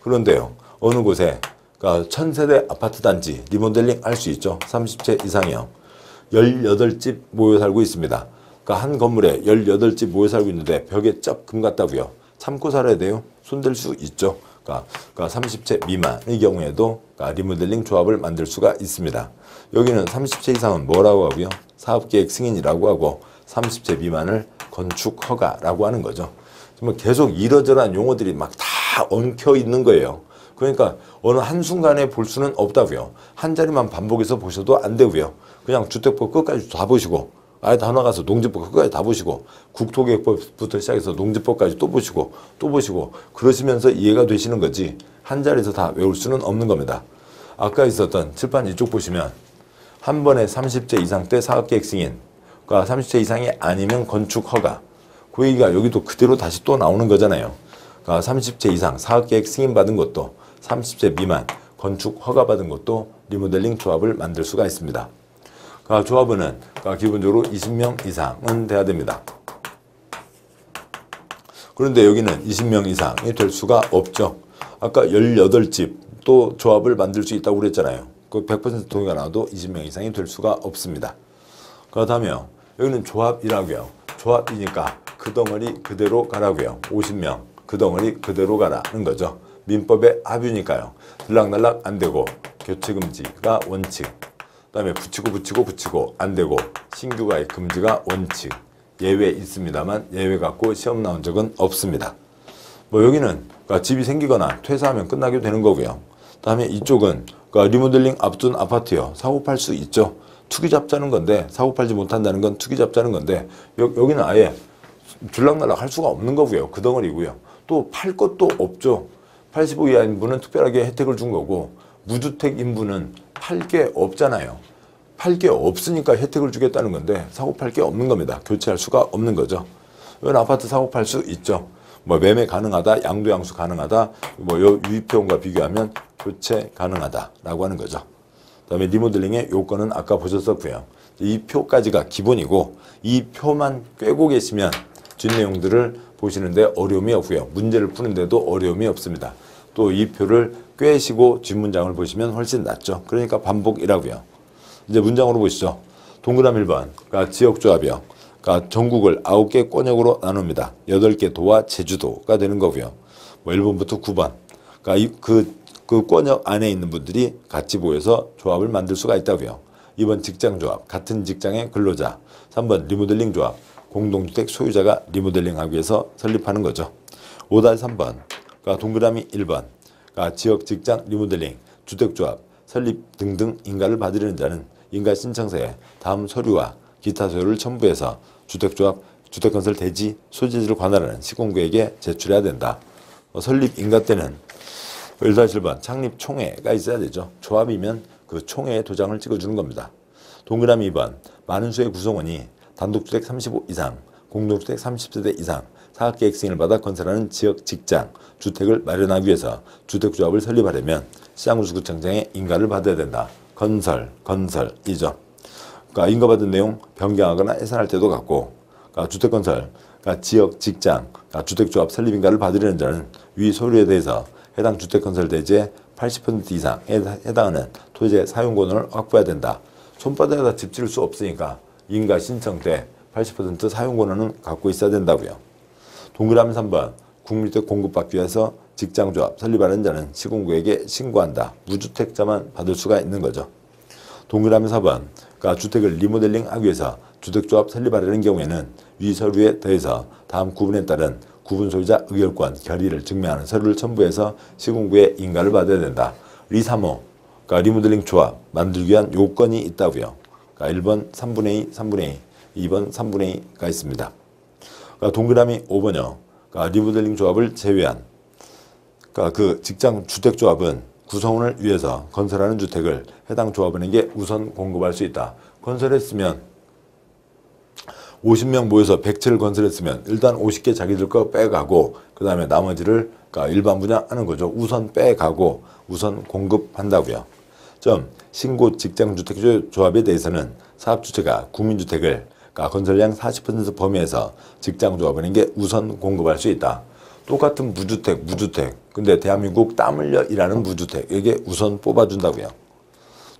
그런데요. 어느 곳에 1000세대 아파트 단지 리모델링 할 수 있죠. 30채 이상이요. 18집 모여 살고 있습니다. 한 건물에 18집 모여 살고 있는데 벽에 쩍 금 같다고요. 참고 살아야 돼요. 손댈 수 있죠. 30채 미만의 경우에도 리모델링 조합을 만들 수가 있습니다. 여기는 30채 이상은 뭐라고 하고요? 사업계획 승인이라고 하고 30채 미만을 건축 허가라고 하는 거죠. 정말 계속 이러저러한 용어들이 막 다 엉켜 있는 거예요. 그러니까 어느 한순간에 볼 수는 없다고요. 한 자리만 반복해서 보셔도 안 되고요. 그냥 주택법 끝까지 다 보시고 아예 다 나가서 농지법 끝까지 다 보시고 국토계획법부터 시작해서 농지법까지 또 보시고 그러시면서 이해가 되시는 거지 한 자리에서 다 외울 수는 없는 겁니다. 아까 있었던 칠판 이쪽 보시면 한 번에 30채 이상 때 사업계획 승인 30채 이상이 아니면 건축 허가 그 얘기가 여기도 그대로 다시 또 나오는 거잖아요. 30채 이상 사업계획 승인 받은 것도 30채 미만 건축 허가 받은 것도 리모델링 조합을 만들 수가 있습니다. 조합원은 기본적으로 20명 이상은 돼야 됩니다. 그런데 여기는 20명 이상이 될 수가 없죠. 아까 18집 또 조합을 만들 수 있다고 그랬잖아요. 그 100% 동의가 나와도 20명 이상이 될 수가 없습니다. 그 다음에 여기는 조합이라고요. 조합이니까 그 덩어리 그대로 가라고요. 50명 그 덩어리 그대로 가라는 거죠. 민법의 합의니까요. 들락날락 안 되고 교체금지가 원칙. 그 다음에 붙이고 안 되고 신규 가입 금지가 원칙. 예외 있습니다만 예외 갖고 시험 나온 적은 없습니다. 여기는 집이 생기거나 퇴사하면 끝나게 되는 거고요. 그 다음에 이쪽은 리모델링 앞둔 아파트요. 사고 팔 수 있죠. 투기 잡자는 건데 사고 팔지 못한다는 건 투기 잡자는 건데 여기는 아예 들락날락 할 수가 없는 거고요. 그 덩어리고요. 또 팔 것도 없죠. 85 이하 인부는 특별하게 혜택을 준 거고 무주택 인부는 팔 게 없잖아요. 팔 게 없으니까 혜택을 주겠다는 건데 사고 팔 게 없는 겁니다. 교체할 수가 없는 거죠. 이건 아파트 사고 팔 수 있죠. 매매 가능하다, 양도양수 가능하다, 유의표온과 비교하면 교체 가능하다라고 하는 거죠. 그다음에 리모델링의 요건은 아까 보셨었고요. 이 표까지가 기본이고 이 표만 꿰고 계시면 뒷내용들을 보시는데 어려움이 없고요. 문제를 푸는데도 어려움이 없습니다. 또 이 표를 꿰시고 뒷문장을 보시면 훨씬 낫죠. 그러니까 반복이라고요. 이제 문장으로 보시죠. 동그라미 1번, 지역조합이요. 전국을 9개 권역으로 나눕니다. 8개 도와 제주도가 되는 거고요. 1번부터 9번. 그 권역 안에 있는 분들이 같이 모여서 조합을 만들 수가 있다고요. 2번 직장조합, 같은 직장의 근로자. 3번 리모델링 조합, 공동주택 소유자가 리모델링하기 위해서 설립하는 거죠. 5-3번, 동그라미 1번, 지역 직장 리모델링, 주택조합, 설립 등등 인가를 받으려는 자는 인가 신청서에 다음 서류와 기타 서류를 첨부해서 주택조합, 주택건설 대지, 소재지를 관할하는 시공구에게 제출해야 된다. 설립 인가 때는 1-1번 창립 총회가 있어야 되죠. 조합이면 그 총회에 도장을 찍어주는 겁니다. 동그라미 2번 많은 수의 구성원이 단독주택 35 이상, 공동주택 30세대 이상, 사업계획 승인을 받아 건설하는 지역 직장, 주택을 마련하기 위해서 주택조합을 설립하려면 시장구청장의 인가를 받아야 된다. 건설이죠. 인가받은 내용 변경하거나 해산할 때도 같고, 주택건설, 지역 직장, 주택조합 설립인가를 받으려는 자는 위 서류에 대해서 해당 주택건설 대지의 80% 이상에 해당하는 토지의 사용권을 확보해야 된다. 손바닥에다 집 지을 수 없으니까 인가 신청 때 80% 사용권은 갖고 있어야 된다고요. 동그라미 3번 국민주택 공급받기 위해서 직장조합 설립하는 자는 시군구에게 신고한다. 무주택자만 받을 수가 있는 거죠. 동그라미 4번. 그러니까 주택을 리모델링 하기 위해서 주택조합 설립하려는 경우에는 위 서류에 더해서 다음 구분에 따른 구분 소유자 의결권, 결의를 증명하는 서류를 첨부해서 시군구에 인가를 받아야 된다. 리3호, 그러니까 리모델링 조합 만들기 위한 요건이 있다고요. 그러니까 1번 3분의 2, 3분의 2, 2번 3분의 2가 있습니다. 그러니까 동그라미 5번요. 그러니까 리모델링 조합을 제외한 그러니까 그 직장 주택조합은 구성원을 위해서 건설하는 주택을 해당 조합원에게 우선 공급할 수 있다. 건설했으면 50명 모여서 100채를 건설했으면 일단 50개 자기들 거 빼가고 그 다음에 나머지를 그러니까 일반 분양하는 거죠. 우선 빼가고 우선 공급한다고요. 점 신고 직장주택조합에 대해서는 사업주체가 국민주택을 그러니까 건설량 40% 범위에서 직장조합원에게 우선 공급할 수 있다. 똑같은 무주택. 근데 대한민국 땀 흘려 일하는 무주택에게 우선 뽑아준다고요.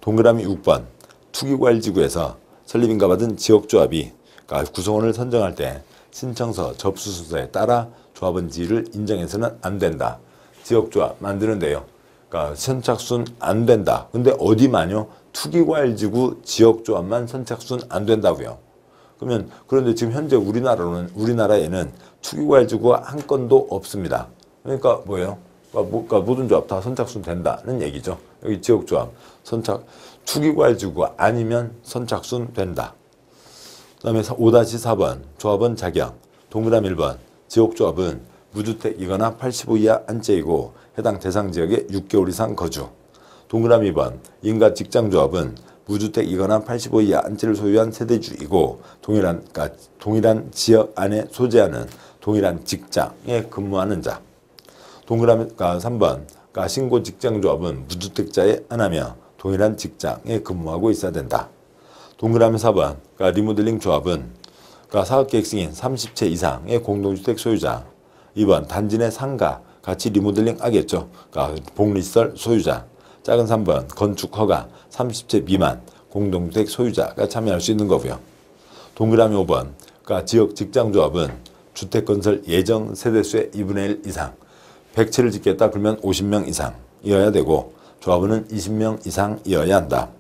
동그라미 6번. 투기과일지구에서 설립인가 받은 지역조합이 그러니까 구성원을 선정할 때 신청서 접수 순서에 따라 조합원 지위를 인정해서는 안 된다. 지역조합 만드는데요. 그러니까 선착순 안 된다. 근데 어디만요? 투기과일지구 지역조합만 선착순 안 된다고요. 그런데 지금 현재 우리나라에는 투기과일지구가 한 건도 없습니다. 그러니까 뭐예요? 그러니까 모든 조합 다 선착순 된다는 얘기죠. 여기 지역조합 투기과일지구가 아니면 선착순 된다. 그 다음에 5-4번 조합원 자격 동그라미 1번 지역조합은 무주택이거나 85 이하 안재이고 해당 대상 지역에 6개월 이상 거주. 동그라미 2번 인가 직장조합은 무주택이거나 85 이하 안재를 소유한 세대주이고 동일한 지역 안에 소재하는 동일한 직장에 근무하는 자. 동그라미 3번 신고 직장조합은 무주택자에 안하며 동일한 직장에 근무하고 있어야 된다. 동그라미 4번 리모델링 조합은 사업계획 승인 30채 이상의 공동주택 소유자. 2번 단지 내 상가 같이 리모델링 하겠죠. 복리시설 소유자. 작은 3번 건축허가 30채 미만 공동주택 소유자가 참여할 수 있는 거고요. 동그라미 5번 지역 직장조합은 주택건설 예정 세대수의 2분의 1 이상 100채를 짓겠다 그러면 50명 이상이어야 되고 조합원은 20명 이상이어야 한다.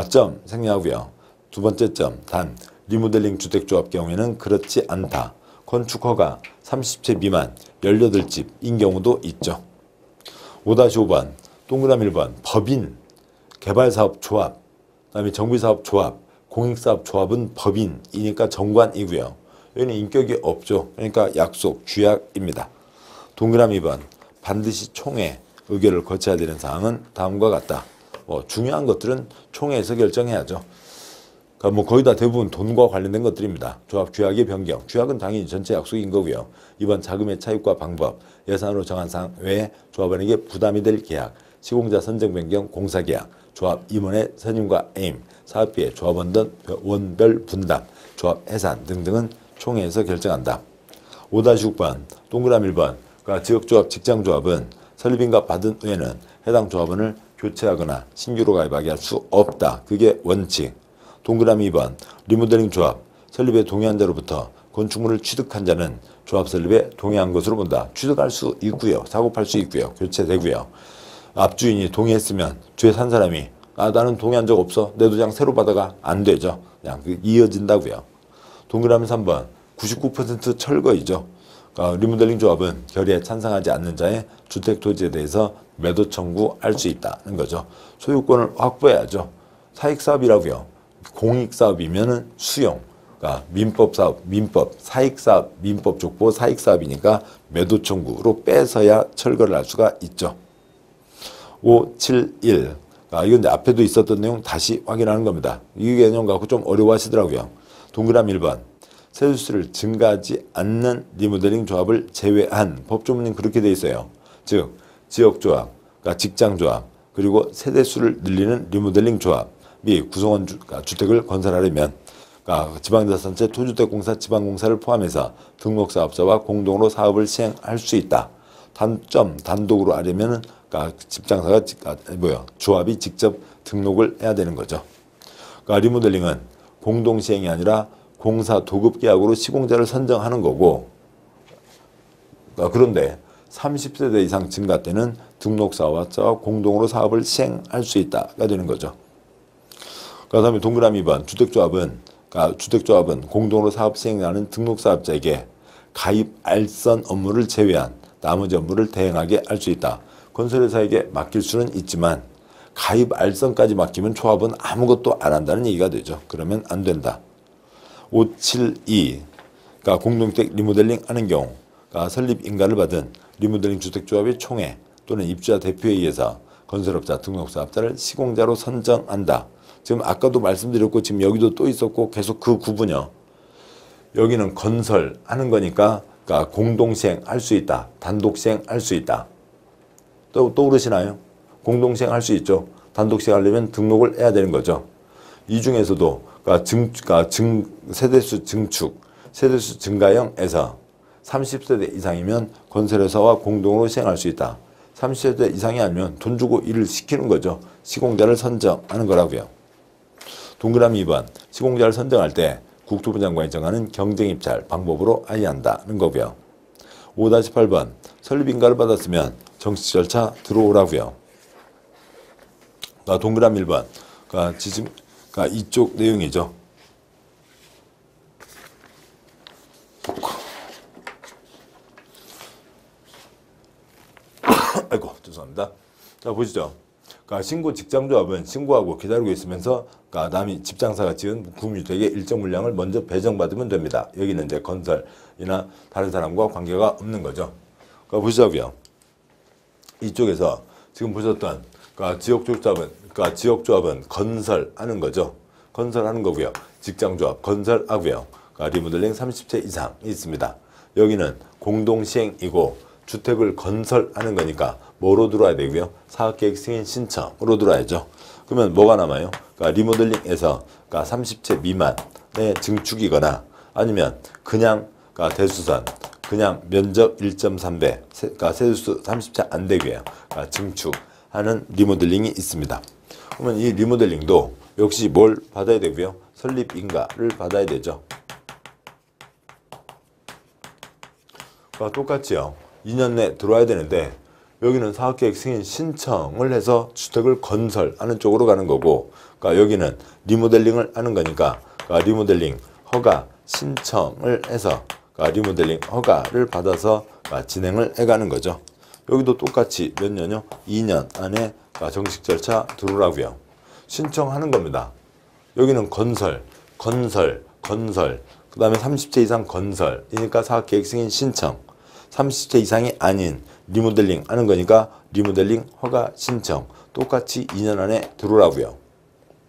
점 생략하고요. 두 번째 점 단 리모델링 주택조합 경우에는 그렇지 않다. 건축허가 30채 미만 18집인 경우도 있죠. 5-5번 동그라미 1번 법인 개발사업조합 그다음에 정비사업조합 공익사업조합은 법인이니까 정관이고요. 여기는 인격이 없죠. 그러니까 약속 규약입니다. 동그라미 2번 반드시 총회 의결을 거쳐야 되는 사항은 다음과 같다. 중요한 것들은 총회에서 결정해야죠. 그러니까 거의 다 대부분 돈과 관련된 것들입니다. 조합 규약의 변경, 규약은 당연히 전체 약속인 거고요. 2번 자금의 차입과 방법, 예산으로 정한 사항 외에 조합원에게 부담이 될 계약, 시공자 선정 변경, 공사 계약, 조합 임원의 선임과 에임, 사업비의 조합원 원별 분담, 조합 해산 등등은 총회에서 결정한다. 5-6번 동그라미 1번 지역조합 직장조합은 설립인가 받은 후에는 해당 조합원을 교체하거나 신규로 가입하게 할 수 없다. 그게 원칙. 동그라미 2번 리모델링 조합 설립에 동의한 자로부터 건축물을 취득한 자는 조합 설립에 동의한 것으로 본다. 취득할 수 있고요. 사고팔 수 있고요. 교체되고요. 앞주인이 동의했으면 뒤에 산 사람이 나는 동의한 적 없어. 내 도장 새로 받아가. 안 되죠. 그냥 이어진다고요. 동그라미 3번 99% 철거이죠. 리모델링 조합은 결의에 찬성하지 않는 자의 주택 토지에 대해서 매도 청구할 수 있다는 거죠. 소유권을 확보해야죠. 사익사업이라고요. 공익사업이면 수용, 민법사업, 사익사업, 민법 족보 사익사업이니까 매도 청구로 뺏어야 철거를 할 수가 있죠. 571 이건 이제 앞에도 있었던 내용 다시 확인하는 겁니다. 이 개념 갖고 좀 어려워하시더라고요. 동그라미 1번 세수수를 증가하지 않는 리모델링 조합을 제외한 법조문은 그렇게 돼 있어요. 즉 지역조합, 직장조합 그리고 세대수를 늘리는 리모델링 조합이 구성원 주택을 건설하려면 지방자산체 토주택공사 지방공사를 포함해서 등록사업자와 공동으로 사업을 시행할 수 있다. 단점 단독으로 하려면 집장사가 조합이 직접 등록을 해야 되는 거죠. 리모델링은 공동 시행이 아니라 공사 도급 계약으로 시공자를 선정하는 거고 그런데 30세대 이상 증가 때는 등록사업자와 공동으로 사업을 시행할 수 있다가 되는 거죠. 그 다음에 동그라미 2번 주택조합은 공동으로 사업 시행하는 등록사업자에게 가입 알선 업무를 제외한 나머지 업무를 대행하게 할 수 있다. 건설회사에게 맡길 수는 있지만 가입 알선까지 맡기면 조합은 아무것도 안 한다는 얘기가 되죠. 그러면 안 된다. 572 공동주택 리모델링 하는 경우 설립 인가를 받은 리모델링 주택조합의 총회 또는 입주자 대표에 의해서 건설업자 등록사업자를 시공자로 선정한다. 지금 아까도 말씀드렸고 지금 여기도 또 있었고 계속 그 구분이요. 여기는 건설하는 거니까 공동시행 할 수 있다. 단독시행 할 수 있다. 떠오르시나요? 공동시행 할 수 있죠. 단독시행 하려면 등록을 해야 되는 거죠. 이 중에서도 세대수 증축, 세대수 증가형에서 30세대 이상이면 건설회사와 공동으로 시행할 수 있다. 30세대 이상이 아니면 돈 주고 일을 시키는 거죠. 시공자를 선정하는 거라고요. 동그라미 2번 시공자를 선정할 때 국토부 장관이 정하는 경쟁입찰 방법으로 하야한다는 거고요. 5-8번 설립인가를 받았으면 정식 절차 들어오라고요. 동그라미 1번 지금 이쪽 내용이죠. 아이고 죄송합니다. 자 보시죠. 신고 직장조합은 신고하고 기다리고 있으면서 남이 집장사가 지은 구미주택의 일정 물량을 먼저 배정받으면 됩니다. 여기는 이제 건설이나 다른 사람과 관계가 없는 거죠. 보시자고요. 이쪽에서 지금 보셨던 지역조합은 건설하는 거죠. 건설하는 거고요. 직장조합 건설하고요. 리모델링 30채 이상이 있습니다. 여기는 공동시행이고 주택을 건설하는 거니까 뭐로 들어와야 되고요? 사업계획 승인 신청으로 들어와야죠. 그러면 뭐가 남아요? 리모델링에서 30채 미만의 증축이거나 아니면 그냥 대수선, 그냥 면적 1.3배, 세대수 30채 안 되고요. 증축하는 리모델링이 있습니다. 그러면 이 리모델링도 역시 뭘 받아야 되고요? 설립인가를 받아야 되죠. 똑같이요. 2년 내 들어와야 되는데 여기는 사업계획 승인 신청을 해서 주택을 건설하는 쪽으로 가는 거고 여기는 리모델링을 하는 거니까 리모델링 허가 신청을 해서 리모델링 허가를 받아서 진행을 해가는 거죠. 여기도 똑같이 몇 년요? 2년 안에 정식 절차 들어오라고요. 신청하는 겁니다. 여기는 건설, 그 다음에 30채 이상 건설이니까 사업계획 승인 신청, 30채 이상이 아닌 리모델링 하는 거니까 리모델링 허가 신청 똑같이 2년 안에 들어오라고요.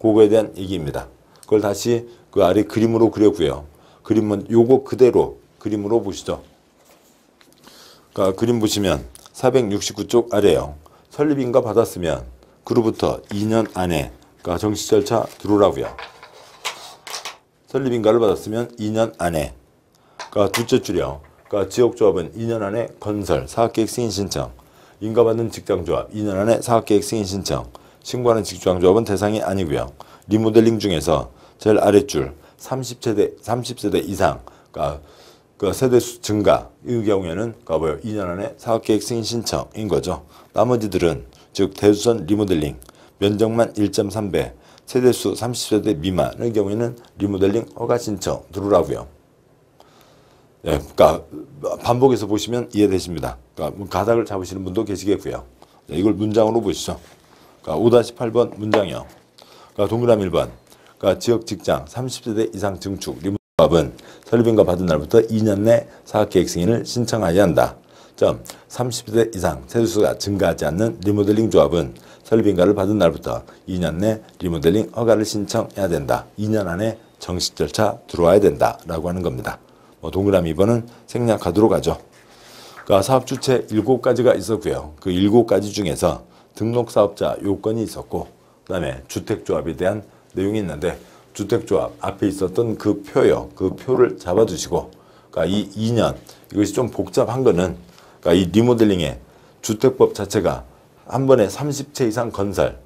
그거에 대한 얘기입니다. 그걸 다시 그 아래 그림으로 그렸고요. 그림은 요거 그대로 그림으로 보시죠. 그림 보시면 469쪽 아래요. 설립인가 받았으면 그로부터 2년 안에 정식 절차 들어오라고요. 설립인가를 받았으면 2년 안에 둘째 줄이요. 지역조합은 2년 안에 건설, 사업계획 승인 신청, 인가받는 직장조합 2년 안에 사업계획 승인 신청, 신고하는 직장조합은 대상이 아니고요. 리모델링 중에서 제일 아랫줄 30세대 이상 세대수 증가 이 경우에는 2년 안에 사업계획 승인 신청인 거죠. 나머지들은 즉 대수선 리모델링 면적만 1.3배 세대수 30세대 미만의 경우에는 리모델링 허가 신청 들어오라고요. 예, 반복해서 보시면 이해되십니다. 가닥을 잡으시는 분도 계시겠고요. 이걸 문장으로 보시죠. 5-8번 문장이요. 동그라미 1번. 지역 직장 30세대 이상 증축 리모델링은 설립인가 받은 날부터 2년 내 사업계획 승인을 신청하여야 한다. 30세대 이상 세대수가 증가하지 않는 리모델링 조합은 설립인가를 받은 날부터 2년 내 리모델링 허가를 신청해야 된다. 2년 안에 정식 절차 들어와야 된다. 라고 하는 겁니다. 동그라미 2번은 생략하도록 하죠. 사업주체 7가지가 있었고요. 그 7가지 중에서 등록사업자 요건이 있었고 그 다음에 주택조합에 대한 내용이 있는데 주택조합 앞에 있었던 그 표요. 그 표를 잡아두시고 이 2년 이것이 좀 복잡한 거는 이 리모델링의 주택법 자체가 한 번에 30채 이상 건설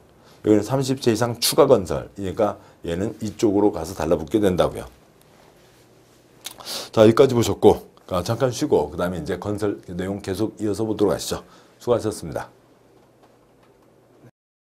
여기는 30채 이상 추가 건설이니까 얘는 이쪽으로 가서 달라붙게 된다고요. 자, 여기까지 보셨고 잠깐 쉬고 그 다음에 이제 건설 내용 계속 이어서 보도록 하시죠. 수고하셨습니다.